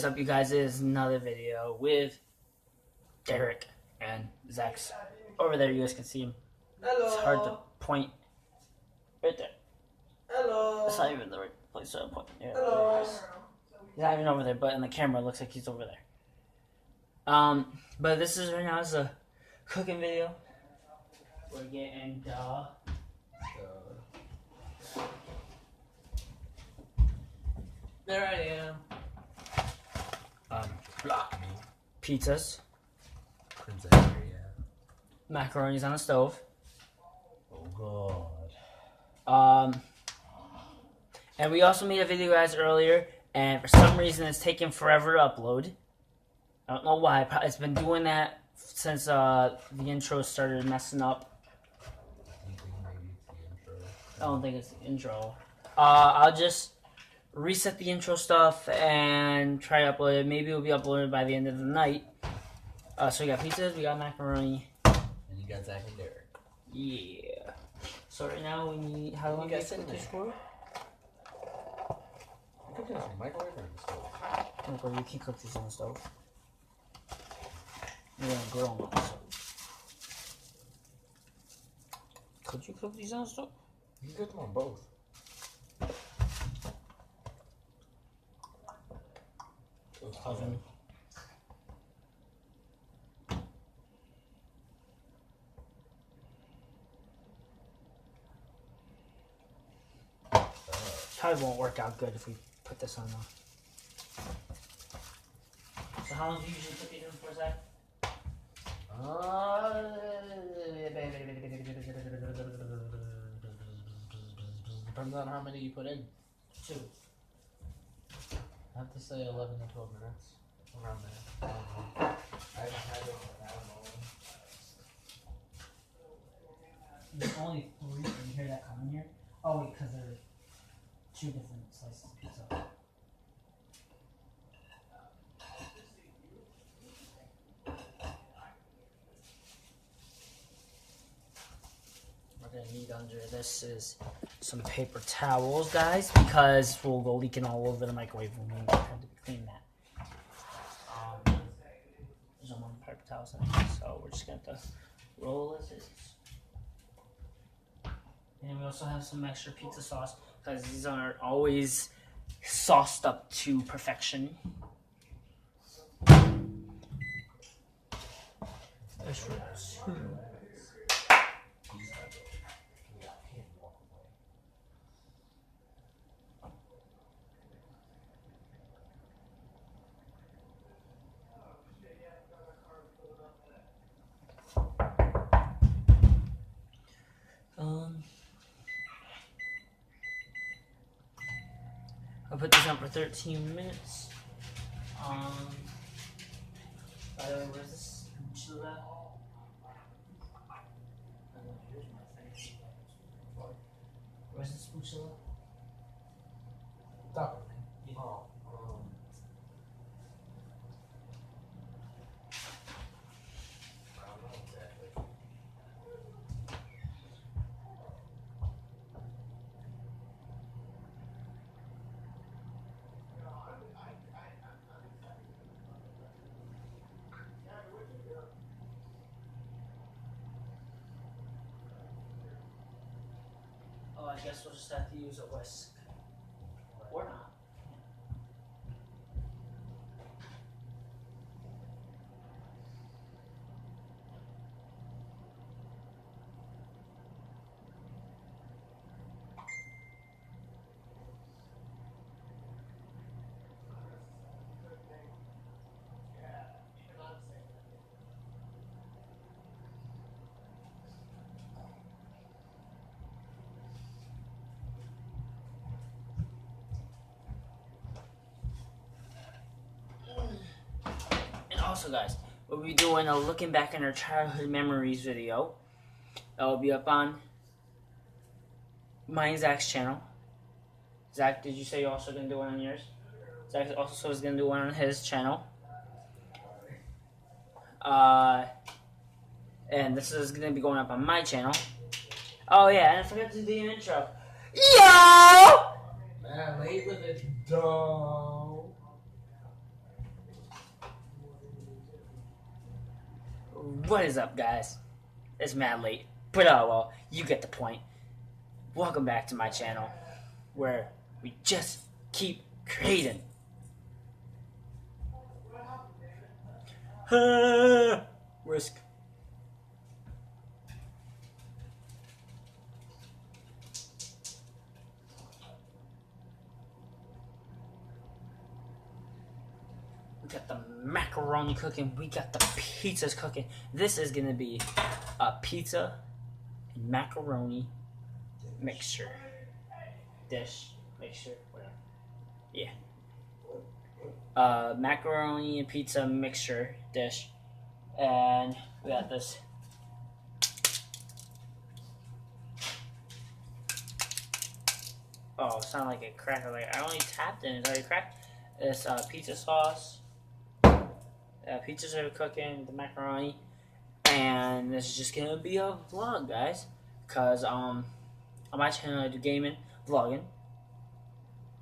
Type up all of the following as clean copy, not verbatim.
is up, you guys? It is another video with Derek and Zach's over there. You guys can see him. Hello. It's hard to point. Right there. Hello. That's not even the right place to point. Yeah, Hello. he's not even over there, but in the camera it looks like he's over there. But this is right now is a cooking video. We're getting There I am. Block me. pizzas, Prince Area. macaronis on the stove. Oh God. And we also made a video, guys, earlier, and for some reason it's taken forever to upload. I don't know why. It's been doing that since the intro started messing up. You think maybe it's the intro? I don't think it's the intro. I'll just reset the intro stuff and try to upload it. Maybe it'll be uploaded by the end of the night. So we got pizzas, we got macaroni. And you got Zach and Derek. Yeah. So right now we need. How long do you guys cook in this there? for? You cook this in the microwave or in the stove? Okay, you can cook these on the stove. You're gonna grill them on the stove. Could you cook these on the stove? You can cook them on both. Oven. Probably won't work out good if we put this on though. So how long do you usually cook it in for, Zach? Depends on how many you put in. 2. I have to say 11 to 12 minutes. Around there. I haven't had it for that long. There's only 3. Can you hear that coming here? Oh wait, because there are 2 different slices of pizza. We're gonna need under this is some paper towels, guys, because we'll go leaking all over the microwave when we have to clean that. There's no more paper towels in it, so we're just gonna have to roll this. And we also have some extra pizza sauce because these aren't always sauced up to perfection. I'll put this on for 13 minutes. By the way, where's this spatula? Here's my thing. Where's the spatula? Top. Yeah. Oh. I don't know exactly. Oh, I guess we'll just have to use a whisk. Or not. Also, guys, we'll be doing a looking back in our childhood memories video. That will be up on mine and Zach's channel. Zach, did you say you're also going to do one on yours? Zach also is going to do one on his channel. And this is going to be going up on my channel. Oh yeah, and I forgot to do the intro. Yo! Man, late with it, dough. What is up, guys? It's mad late, but oh well, you get the point. Welcome back to my channel, where we just keep creating. Risk. We got the macaroni cooking. We got the pizzas cooking. This is gonna be a pizza and macaroni mixture. Dish. Mixture. Whatever. Yeah. Macaroni and pizza mixture dish. And we got this. Oh, it sounded like it cracked. Like I only tapped and it's already cracked. This pizza sauce. Pizzas are cooking, the macaroni, and this is just gonna be a vlog, guys. Cause on my channel I do gaming, vlogging,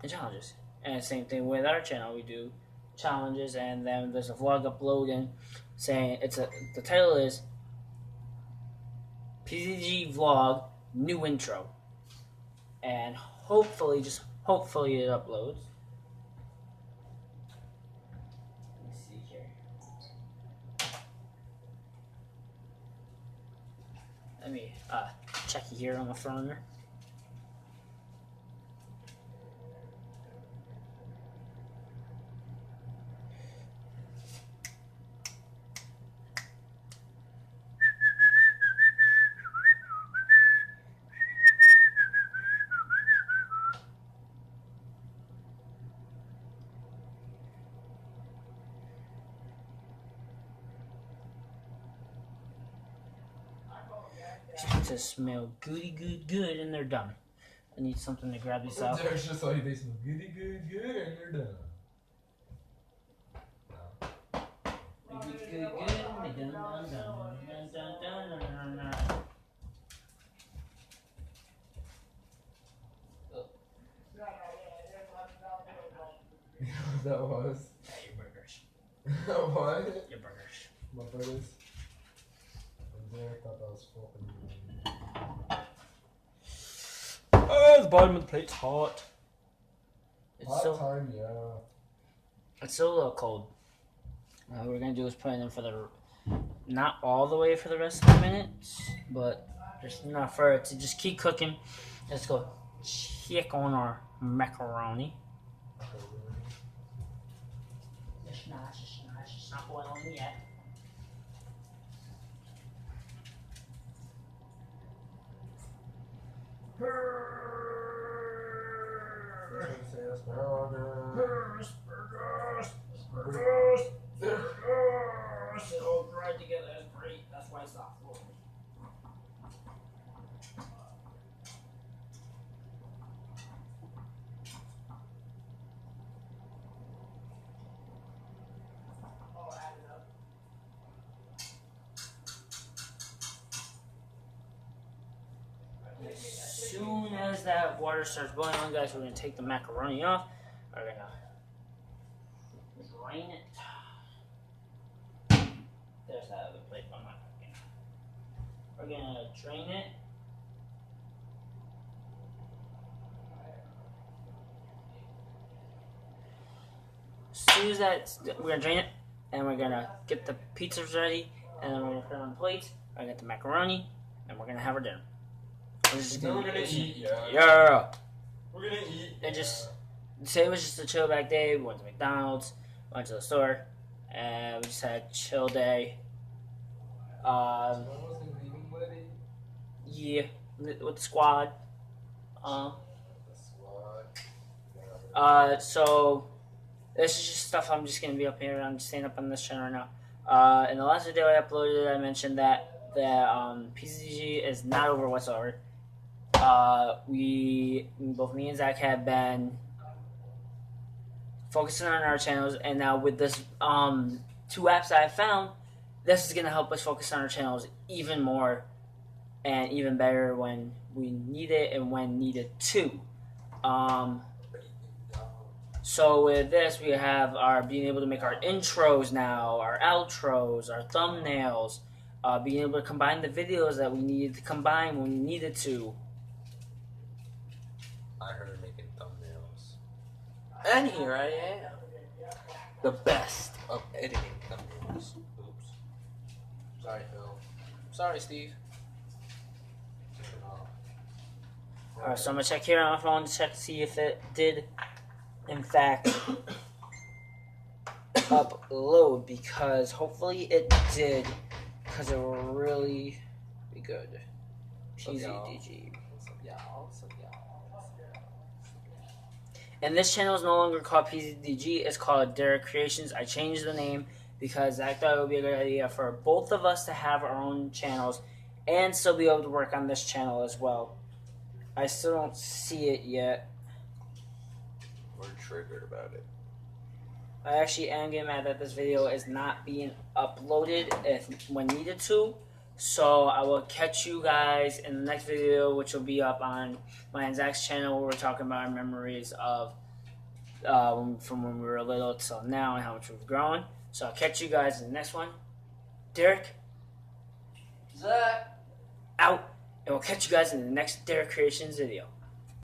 and challenges. And same thing with our channel, we do challenges, and then there's a vlog uploading saying the title is PZG Vlog New Intro, and hopefully, just hopefully it uploads. Let me check here on the phone. These pizzas smell goody good and they're done. I need something to grab these out. There's just like they smell goody good and they're done. You know what that was? Yeah, your burgers. What? Your burgers. My burgers? I thought that was fucking. Oh, the bottom of the plate's hot. It's Hot so time, yeah. it's still a little cold. What we're gonna do is put it in for the not all the way for the rest of the minutes, but just enough for it to just keep cooking. Let's go check on our macaroni. It's not boiling yet. Burgers. It all dried together. That's great. That's why it's not full. Oh, add it up. As soon as that water starts boiling on, guys, we're gonna take the macaroni off. We're gonna drain it. There's that other plate. I'm not cooking. We're gonna drain it. As soon as that, we're gonna drain it, and we're gonna get the pizzas ready, and then we're gonna put it on the plates. We're gonna get the macaroni, and we're gonna have our dinner. We're just Then we're gonna eat, yeah. Yeah. We're gonna eat. And just say it was just a chill back day. We went to McDonald's, went to the store, and we just had a chill day. Yeah, with the squad. So this is just stuff I'm just gonna be up here. I'm just staying up on this channel right now. In the last video I uploaded, I mentioned that PCG is not over whatsoever. Both me and Zach have been focusing on our channels, and now with this 2 apps that I found, this is gonna help us focus on our channels even more and even better when we need it and when needed too. So with this, we have our being able to make our intros now, our outros, our thumbnails, being able to combine the videos that we needed to combine when we needed to. I heard making thumbnails. And here I am. The best of editing thumbnails. Oops. Sorry, Phil. Sorry, Steve. Alright, so I'm gonna check here on my phone to check to see if it did, in fact, upload, because hopefully it did, because it will really be good. PZDG. And this channel is no longer called PZDG, it's called Derek Creations. I changed the name because I thought it would be a good idea for both of us to have our own channels and still be able to work on this channel as well. I still don't see it yet. We're triggered about it. I actually am getting mad that this video is not being uploaded when needed to. So I will catch you guys in the next video, which will be up on my and Zach's channel, where we're talking about our memories of from when we were little till now and how much we've grown. So I'll catch you guys in the next one. Derek, Zach. out. And we'll catch you guys in the next Derek Creations video.